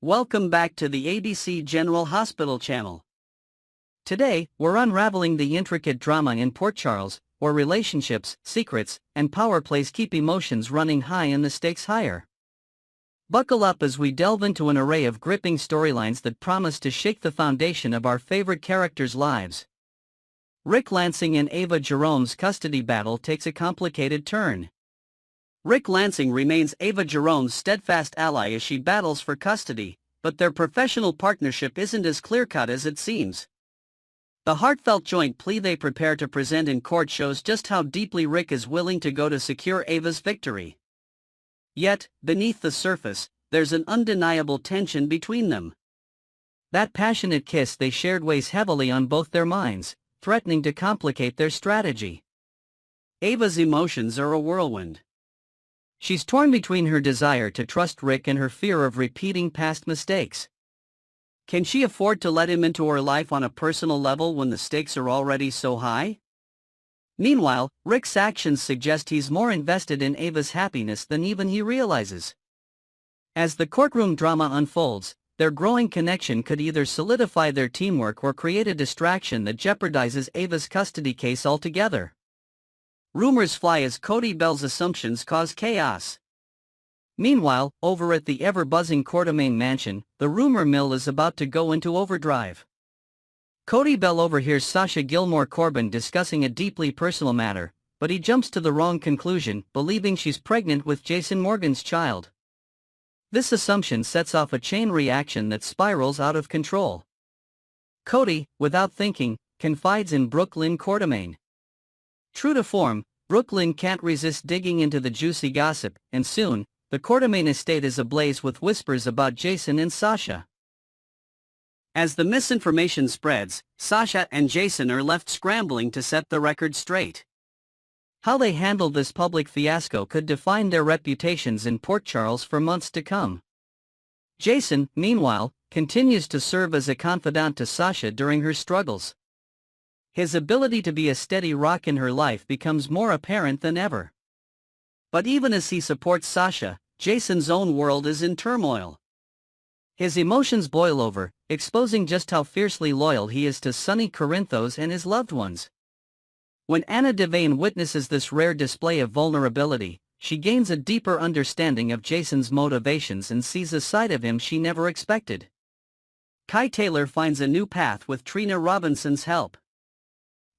Welcome back to the ABC General Hospital channel. Today, we're unraveling the intricate drama in Port Charles, where relationships, secrets, and power plays keep emotions running high and the stakes higher. Buckle up as we delve into an array of gripping storylines that promise to shake the foundation of our favorite characters' lives. Rick Lansing and Ava Jerome's custody battle takes a complicated turn. Rick Lansing remains Ava Jerome's steadfast ally as she battles for custody, but their professional partnership isn't as clear-cut as it seems. The heartfelt joint plea they prepare to present in court shows just how deeply Rick is willing to go to secure Ava's victory. Yet, beneath the surface, there's an undeniable tension between them. That passionate kiss they shared weighs heavily on both their minds, threatening to complicate their strategy. Ava's emotions are a whirlwind. She's torn between her desire to trust Rick and her fear of repeating past mistakes. Can she afford to let him into her life on a personal level when the stakes are already so high? Meanwhile, Rick's actions suggest he's more invested in Ava's happiness than even he realizes. As the courtroom drama unfolds, their growing connection could either solidify their teamwork or create a distraction that jeopardizes Ava's custody case altogether. Rumors fly as Cody Bell's assumptions cause chaos. Meanwhile, over at the ever-buzzing Quartermaine mansion, the rumor mill is about to go into overdrive. Cody Bell overhears Sasha Gilmore Corbin discussing a deeply personal matter, but he jumps to the wrong conclusion, believing she's pregnant with Jason Morgan's child. This assumption sets off a chain reaction that spirals out of control. Cody, without thinking, confides in Brooklyn Quartermaine. True to form, Brooklyn can't resist digging into the juicy gossip, and soon, the Quartermaine estate is ablaze with whispers about Jason and Sasha. As the misinformation spreads, Sasha and Jason are left scrambling to set the record straight. How they handle this public fiasco could define their reputations in Port Charles for months to come. Jason, meanwhile, continues to serve as a confidant to Sasha during her struggles. His ability to be a steady rock in her life becomes more apparent than ever. But even as he supports Sasha, Jason's own world is in turmoil. His emotions boil over, exposing just how fiercely loyal he is to Sonny Corinthos and his loved ones. When Anna Devane witnesses this rare display of vulnerability, she gains a deeper understanding of Jason's motivations and sees a side of him she never expected. Kai Taylor finds a new path with Trina Robinson's help.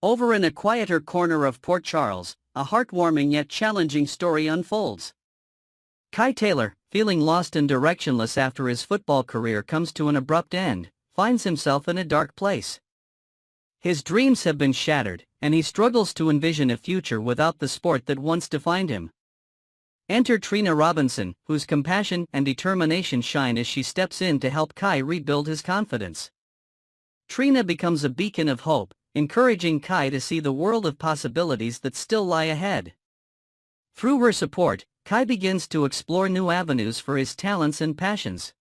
Over in a quieter corner of Port Charles, a heartwarming yet challenging story unfolds. Kai Taylor, feeling lost and directionless after his football career comes to an abrupt end, finds himself in a dark place. His dreams have been shattered, and he struggles to envision a future without the sport that once defined him. Enter Trina Robinson, whose compassion and determination shine as she steps in to help Kai rebuild his confidence. Trina becomes a beacon of hope, encouraging Kai to see the world of possibilities that still lie ahead. Through her support, Kai begins to explore new avenues for his talents and passions.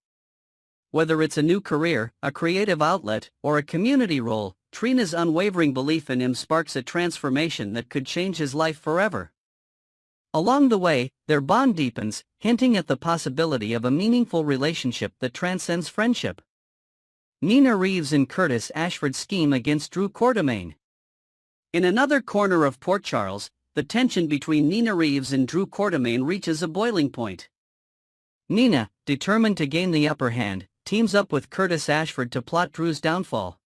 Whether it's a new career, a creative outlet, or a community role, Trina's unwavering belief in him sparks a transformation that could change his life forever. Along the way, their bond deepens, hinting at the possibility of a meaningful relationship that transcends friendship. Nina Reeves and Curtis Ashford scheme against Drew Quartermaine. In another corner of Port Charles, the tension between Nina Reeves and Drew Quartermaine reaches a boiling point. Nina, determined to gain the upper hand, teams up with Curtis Ashford to plot Drew's downfall.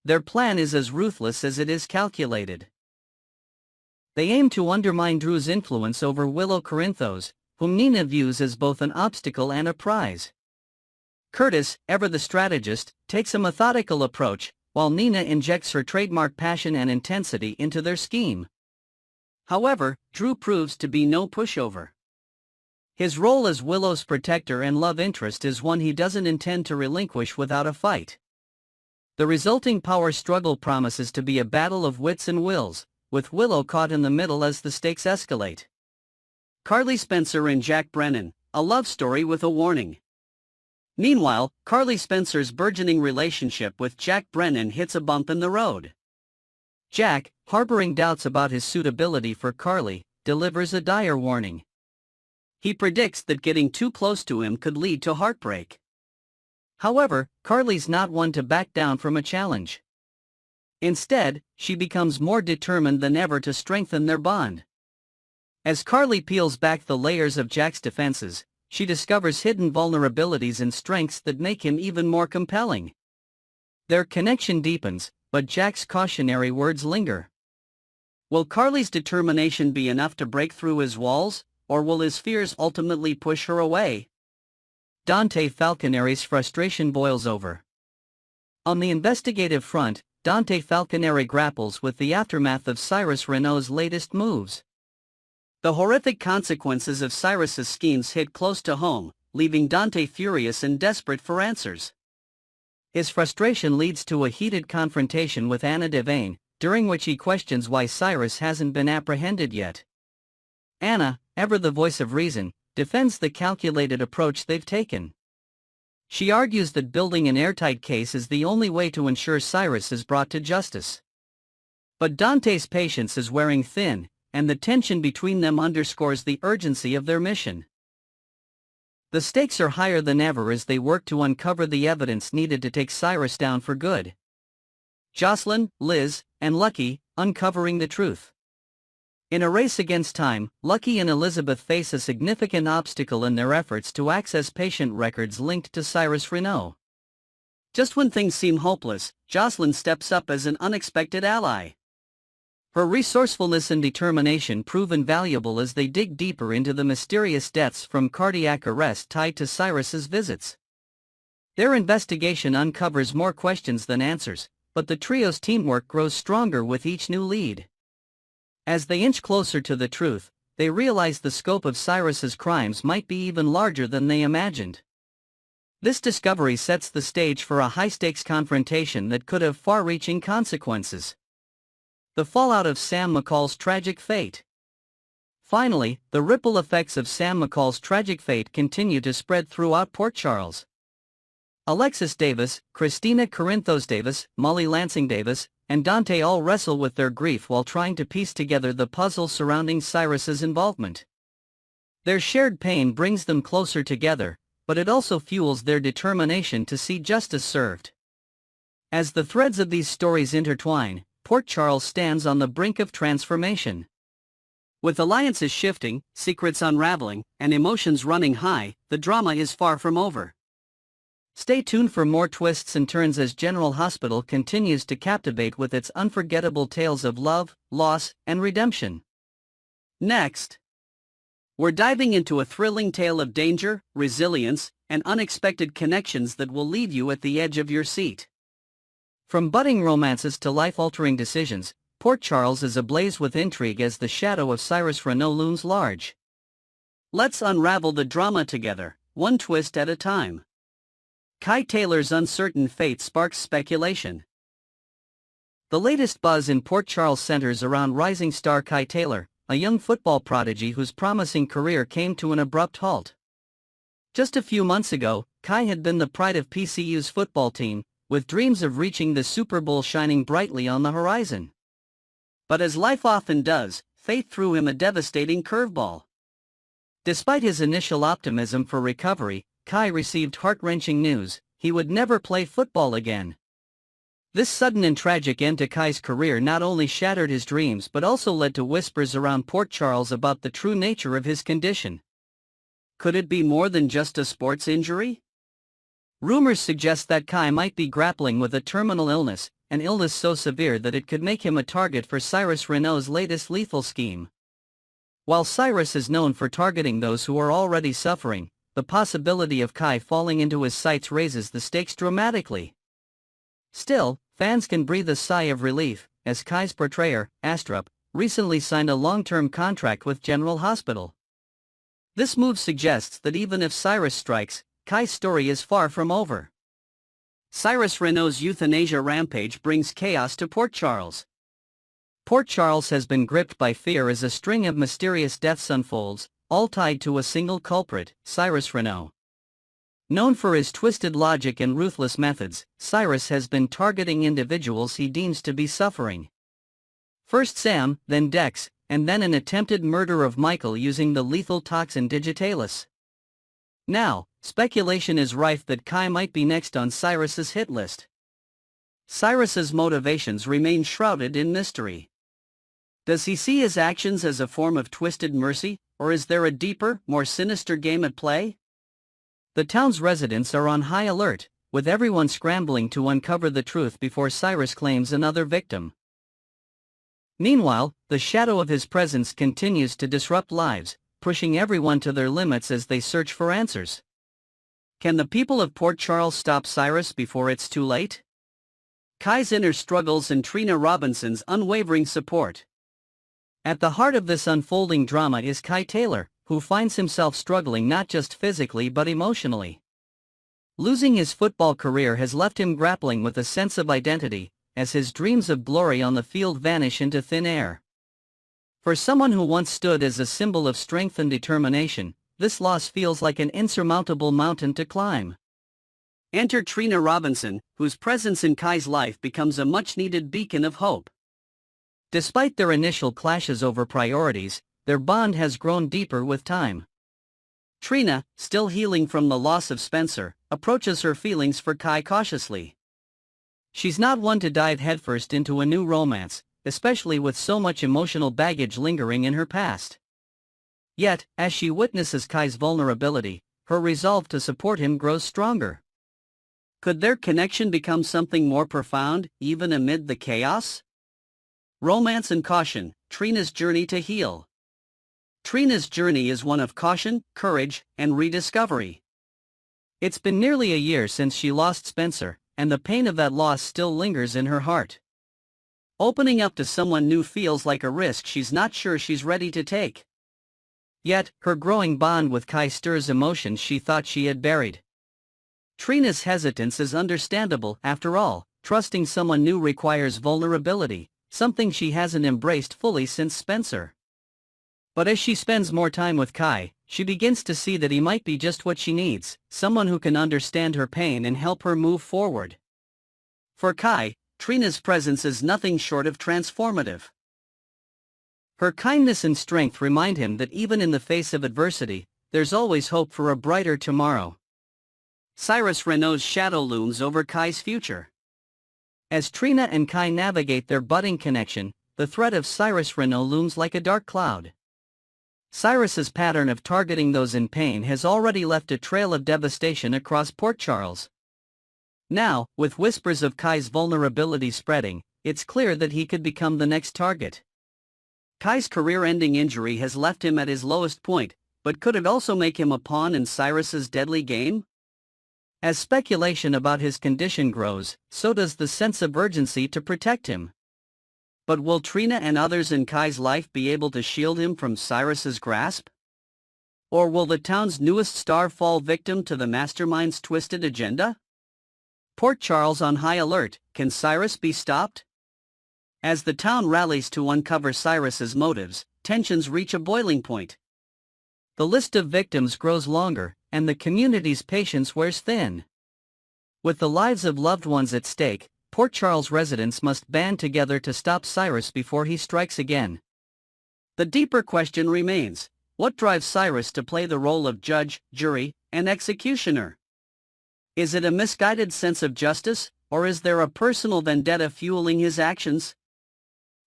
Their plan is as ruthless as it is calculated. They aim to undermine Drew's influence over Willow Corinthos, whom Nina views as both an obstacle and a prize. Curtis, ever the strategist, takes a methodical approach, while Nina injects her trademark passion and intensity into their scheme. However, Drew proves to be no pushover. His role as Willow's protector and love interest is one he doesn't intend to relinquish without a fight. The resulting power struggle promises to be a battle of wits and wills, with Willow caught in the middle as the stakes escalate. Carly Spencer and Jack Brennan, a love story with a warning. Meanwhile, Carly Spencer's burgeoning relationship with Jack Brennan hits a bump in the road. Jack, harboring doubts about his suitability for Carly, delivers a dire warning. He predicts that getting too close to him could lead to heartbreak. However, Carly's not one to back down from a challenge. Instead, she becomes more determined than ever to strengthen their bond. As Carly peels back the layers of Jack's defenses, she discovers hidden vulnerabilities and strengths that make him even more compelling. Their connection deepens, but Jack's cautionary words linger. Will Carly's determination be enough to break through his walls, or will his fears ultimately push her away? Dante Falconeri's frustration boils over. On the investigative front, Dante Falconeri grapples with the aftermath of Cyrus Renault's latest moves. The horrific consequences of Cyrus's schemes hit close to home, leaving Dante furious and desperate for answers. His frustration leads to a heated confrontation with Anna Devane, during which he questions why Cyrus hasn't been apprehended yet. Anna, ever the voice of reason, defends the calculated approach they've taken. She argues that building an airtight case is the only way to ensure Cyrus is brought to justice. But Dante's patience is wearing thin, and the tension between them underscores the urgency of their mission. The stakes are higher than ever as they work to uncover the evidence needed to take Cyrus down for good. Jocelyn, Liz, and Lucky, uncovering the truth. In a race against time, Lucky and Elizabeth face a significant obstacle in their efforts to access patient records linked to Cyrus Renault. Just when things seem hopeless, Jocelyn steps up as an unexpected ally. Her resourcefulness and determination prove invaluable as they dig deeper into the mysterious deaths from cardiac arrest tied to Cyrus's visits. Their investigation uncovers more questions than answers, but the trio's teamwork grows stronger with each new lead. As they inch closer to the truth, they realize the scope of Cyrus's crimes might be even larger than they imagined. This discovery sets the stage for a high-stakes confrontation that could have far-reaching consequences. The fallout of Sam McCall's tragic fate. Finally, the ripple effects of Sam McCall's tragic fate continue to spread throughout Port Charles. Alexis Davis, Christina Corinthos Davis, Molly Lansing Davis, and Dante all wrestle with their grief while trying to piece together the puzzle surrounding Cyrus's involvement. Their shared pain brings them closer together, but it also fuels their determination to see justice served. As the threads of these stories intertwine, Port Charles stands on the brink of transformation. With alliances shifting, secrets unraveling, and emotions running high, the drama is far from over. Stay tuned for more twists and turns as General Hospital continues to captivate with its unforgettable tales of love, loss, and redemption. Next, we're diving into a thrilling tale of danger, resilience, and unexpected connections that will leave you at the edge of your seat. From budding romances to life-altering decisions, Port Charles is ablaze with intrigue as the shadow of Cyrus Renault looms large. Let's unravel the drama together, one twist at a time. Kai Taylor's uncertain fate sparks speculation. The latest buzz in Port Charles centers around rising star Kai Taylor, a young football prodigy whose promising career came to an abrupt halt. Just a few months ago, Kai had been the pride of PCU's football team, with dreams of reaching the Super Bowl shining brightly on the horizon. But as life often does, fate threw him a devastating curveball. Despite his initial optimism for recovery, Kai received heart-wrenching news: he would never play football again. This sudden and tragic end to Kai's career not only shattered his dreams but also led to whispers around Port Charles about the true nature of his condition. Could it be more than just a sports injury? Rumors suggest that Kai might be grappling with a terminal illness, an illness so severe that it could make him a target for Cyrus Renault's latest lethal scheme. While Cyrus is known for targeting those who are already suffering, the possibility of Kai falling into his sights raises the stakes dramatically. Still, fans can breathe a sigh of relief, as Kai's portrayer, Astrup, recently signed a long-term contract with General Hospital. This move suggests that even if Cyrus strikes, Kai's story is far from over. Cyrus Renault's euthanasia rampage brings chaos to Port Charles. Port Charles has been gripped by fear as a string of mysterious deaths unfolds, all tied to a single culprit, Cyrus Renault. Known for his twisted logic and ruthless methods, Cyrus has been targeting individuals he deems to be suffering. First Sam, then Dex, and then an attempted murder of Michael using the lethal toxin Digitalis. Now, speculation is rife that Kai might be next on Cyrus's hit list. Cyrus's motivations remain shrouded in mystery. Does he see his actions as a form of twisted mercy, or is there a deeper, more sinister game at play? The town's residents are on high alert, with everyone scrambling to uncover the truth before Cyrus claims another victim. Meanwhile, the shadow of his presence continues to disrupt lives, pushing everyone to their limits as they search for answers. Can the people of Port Charles stop Cyrus before it's too late? Kai's inner struggles and Trina Robinson's unwavering support. At the heart of this unfolding drama is Kai Taylor, who finds himself struggling not just physically but emotionally. Losing his football career has left him grappling with a sense of identity, as his dreams of glory on the field vanish into thin air. For someone who once stood as a symbol of strength and determination, this loss feels like an insurmountable mountain to climb. Enter Trina Robinson, whose presence in Kai's life becomes a much-needed beacon of hope. Despite their initial clashes over priorities, their bond has grown deeper with time. Trina, still healing from the loss of Spencer, approaches her feelings for Kai cautiously. She's not one to dive headfirst into a new romance, especially with so much emotional baggage lingering in her past. Yet, as she witnesses Kai's vulnerability, her resolve to support him grows stronger. Could their connection become something more profound, even amid the chaos? Romance and caution, Trina's journey to heal. Trina's journey is one of caution, courage, and rediscovery. It's been nearly a year since she lost Spencer, and the pain of that loss still lingers in her heart. Opening up to someone new feels like a risk she's not sure she's ready to take. Yet, her growing bond with Kai stirs emotions she thought she had buried. Trina's hesitance is understandable. After all, trusting someone new requires vulnerability, something she hasn't embraced fully since Spencer. But as she spends more time with Kai, she begins to see that he might be just what she needs, someone who can understand her pain and help her move forward. For Kai, Trina's presence is nothing short of transformative. Her kindness and strength remind him that even in the face of adversity, there's always hope for a brighter tomorrow. Cyrus Renault's shadow looms over Kai's future. As Trina and Kai navigate their budding connection, the threat of Cyrus Renault looms like a dark cloud. Cyrus's pattern of targeting those in pain has already left a trail of devastation across Port Charles. Now, with whispers of Kai's vulnerability spreading, it's clear that he could become the next target. Kai's career-ending injury has left him at his lowest point, but could it also make him a pawn in Cyrus's deadly game? As speculation about his condition grows, so does the sense of urgency to protect him. But will Trina and others in Kai's life be able to shield him from Cyrus's grasp? Or will the town's newest star fall victim to the mastermind's twisted agenda? Port Charles on high alert, can Cyrus be stopped? As the town rallies to uncover Cyrus's motives, tensions reach a boiling point. The list of victims grows longer, and the community's patience wears thin. With the lives of loved ones at stake, Port Charles residents must band together to stop Cyrus before he strikes again. The deeper question remains: what drives Cyrus to play the role of judge, jury, and executioner? Is it a misguided sense of justice, or is there a personal vendetta fueling his actions?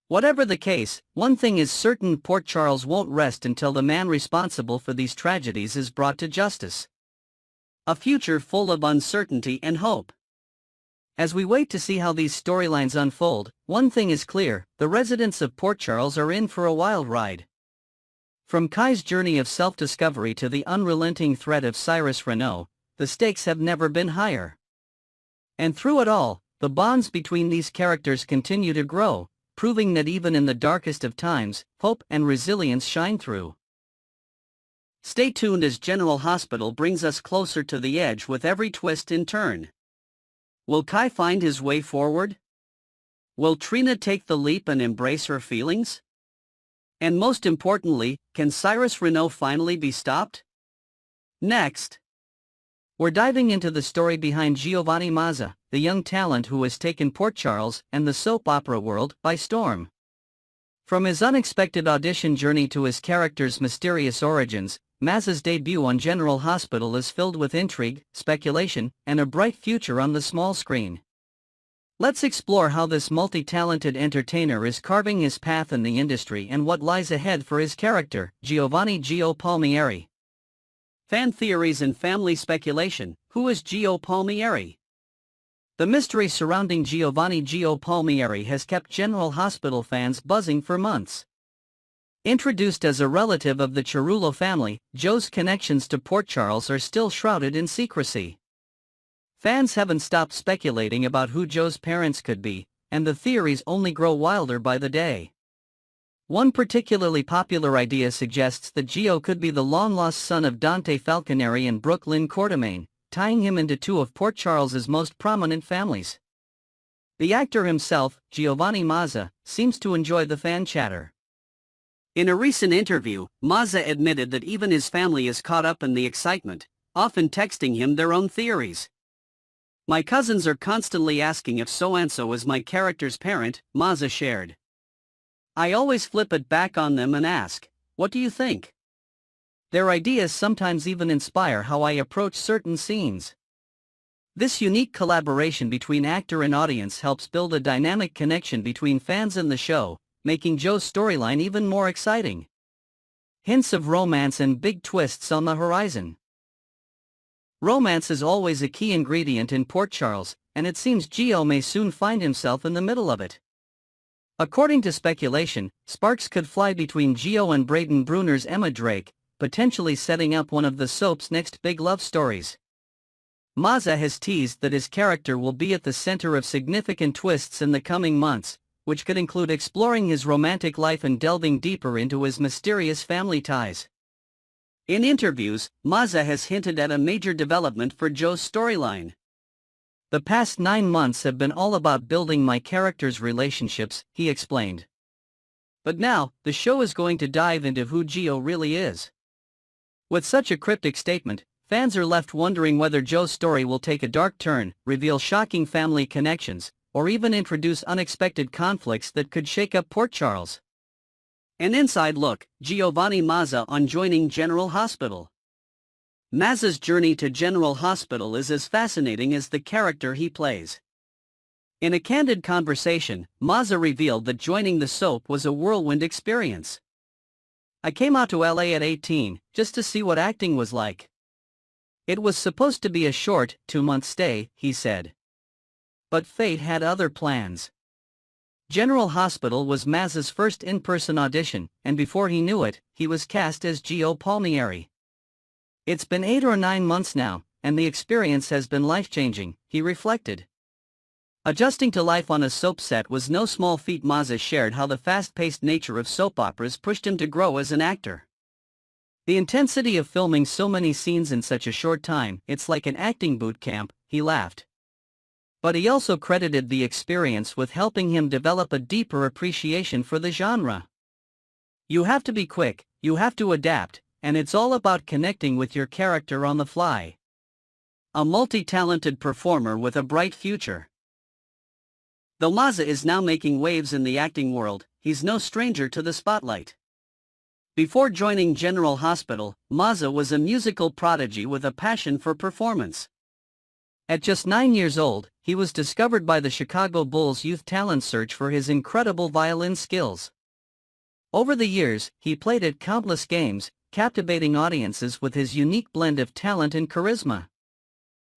Whatever the case, one thing is certain: Port Charles won't rest until the man responsible for these tragedies is brought to justice. A future full of uncertainty and hope. As we wait to see how these storylines unfold, one thing is clear: the residents of Port Charles are in for a wild ride. From Kai's journey of self-discovery to the unrelenting threat of Cyrus Renault, the stakes have never been higher. And through it all, the bonds between these characters continue to grow, proving that even in the darkest of times, hope and resilience shine through. Stay tuned as General Hospital brings us closer to the edge with every twist and turn. Will Kai find his way forward? Will Trina take the leap and embrace her feelings? And most importantly, can Cyrus Renault finally be stopped? Next, we're diving into the story behind Giovanni Mazza, the young talent who has taken Port Charles and the soap opera world by storm. From his unexpected audition journey to his character's mysterious origins, Mazza's debut on General Hospital is filled with intrigue, speculation, and a bright future on the small screen. Let's explore how this multi-talented entertainer is carving his path in the industry and what lies ahead for his character, Giovanni Gio Palmieri. Fan theories and family speculation. Who is Gio Palmieri? The mystery surrounding Giovanni Gio Palmieri has kept General Hospital fans buzzing for months. Introduced as a relative of the Cerullo family, Joe's connections to Port Charles are still shrouded in secrecy. Fans haven't stopped speculating about who Joe's parents could be, and the theories only grow wilder by the day. One particularly popular idea suggests that Gio could be the long-lost son of Dante Falconeri and Brooke Lynn Quartermaine, tying him into two of Port Charles's most prominent families. The actor himself, Giovanni Mazza, seems to enjoy the fan chatter. In a recent interview, Mazza admitted that even his family is caught up in the excitement, often texting him their own theories. "My cousins are constantly asking if so-and-so is my character's parent," Mazza shared. "I always flip it back on them and ask, what do you think?" Their ideas sometimes even inspire how I approach certain scenes. This unique collaboration between actor and audience helps build a dynamic connection between fans and the show, making Joe's storyline even more exciting. Hints of romance and big twists on the horizon. Romance is always a key ingredient in Port Charles, and it seems Gio may soon find himself in the middle of it. According to speculation, sparks could fly between Gio and Braden Bruner's Emma Drake, potentially setting up one of the soap's next big love stories. Mazza has teased that his character will be at the center of significant twists in the coming months, which could include exploring his romantic life and delving deeper into his mysterious family ties. In interviews, Mazza has hinted at a major development for Joe's storyline. "The past 9 months have been all about building my character's relationships," he explained. "But now, the show is going to dive into who Gio really is." With such a cryptic statement, fans are left wondering whether Joe's story will take a dark turn, reveal shocking family connections, or even introduce unexpected conflicts that could shake up Port Charles. An inside look, Giovanni Mazza on joining General Hospital. Mazza's journey to General Hospital is as fascinating as the character he plays. In a candid conversation, Mazza revealed that joining the soap was a whirlwind experience. "I came out to LA at 18, just to see what acting was like. It was supposed to be a short, 2-month stay," he said. But fate had other plans. General Hospital was Mazza's first in-person audition, and before he knew it, he was cast as Gio Palmieri. "It's been 8 or 9 months now, and the experience has been life-changing," he reflected. Adjusting to life on a soap set was no small feat. Mazza shared how the fast-paced nature of soap operas pushed him to grow as an actor. "The intensity of filming so many scenes in such a short time, it's like an acting boot camp," he laughed. But he also credited the experience with helping him develop a deeper appreciation for the genre. "You have to be quick, you have to adapt, and it's all about connecting with your character on the fly." A multi-talented performer with a bright future. Though Mazza is now making waves in the acting world, he's no stranger to the spotlight. Before joining General Hospital, Mazza was a musical prodigy with a passion for performance. At just 9 years old, he was discovered by the Chicago Bulls youth talent search for his incredible violin skills. Over the years, he played at countless games, captivating audiences with his unique blend of talent and charisma.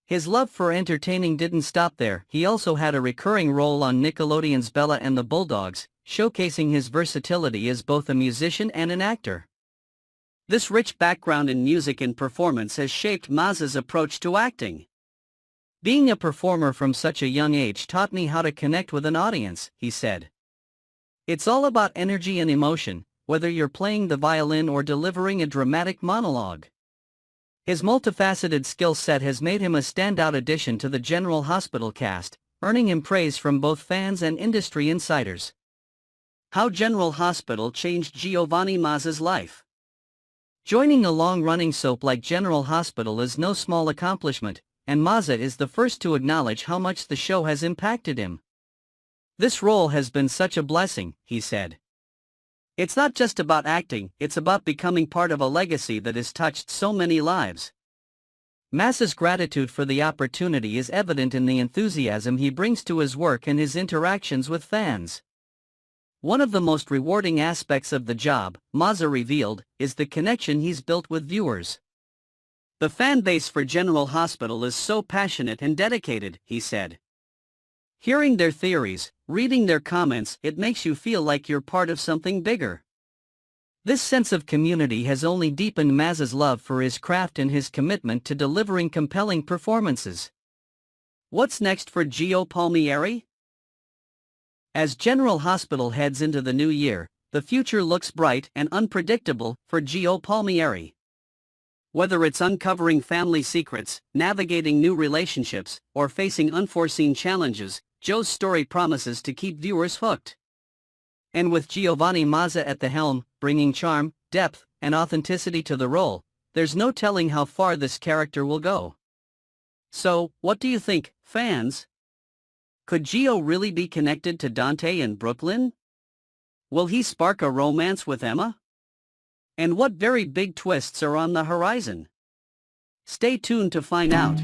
His love for entertaining didn't stop there. He also had a recurring role on Nickelodeon's Bella and the Bulldogs, showcasing his versatility as both a musician and an actor. This rich background in music and performance has shaped Mazza's approach to acting. "Being a performer from such a young age taught me how to connect with an audience," he said. "It's all about energy and emotion, whether you're playing the violin or delivering a dramatic monologue." His multifaceted skill set has made him a standout addition to the General Hospital cast, earning him praise from both fans and industry insiders. How General Hospital changed Giovanni Mazza's life. Joining a long-running soap like General Hospital is no small accomplishment, and Mazza is the first to acknowledge how much the show has impacted him. "This role has been such a blessing," he said. It's not just about acting, it's about becoming part of a legacy that has touched so many lives. Maz's gratitude for the opportunity is evident in the enthusiasm he brings to his work and his interactions with fans. One of the most rewarding aspects of the job, Maza revealed, is the connection he's built with viewers. The fan base for General Hospital is so passionate and dedicated, he said. Hearing their theories, reading their comments, it makes you feel like you're part of something bigger. This sense of community has only deepened Maz's love for his craft and his commitment to delivering compelling performances. What's next for Gio Palmieri? As General Hospital heads into the new year, the future looks bright and unpredictable for Gio Palmieri. Whether it's uncovering family secrets, navigating new relationships, or facing unforeseen challenges, Joe's story promises to keep viewers hooked. And with Giovanni Mazza at the helm, bringing charm, depth, and authenticity to the role, there's no telling how far this character will go. So, what do you think, fans? Could Gio really be connected to Dante in Brooklyn? Will he spark a romance with Emma? And what very big twists are on the horizon? Stay tuned to find out.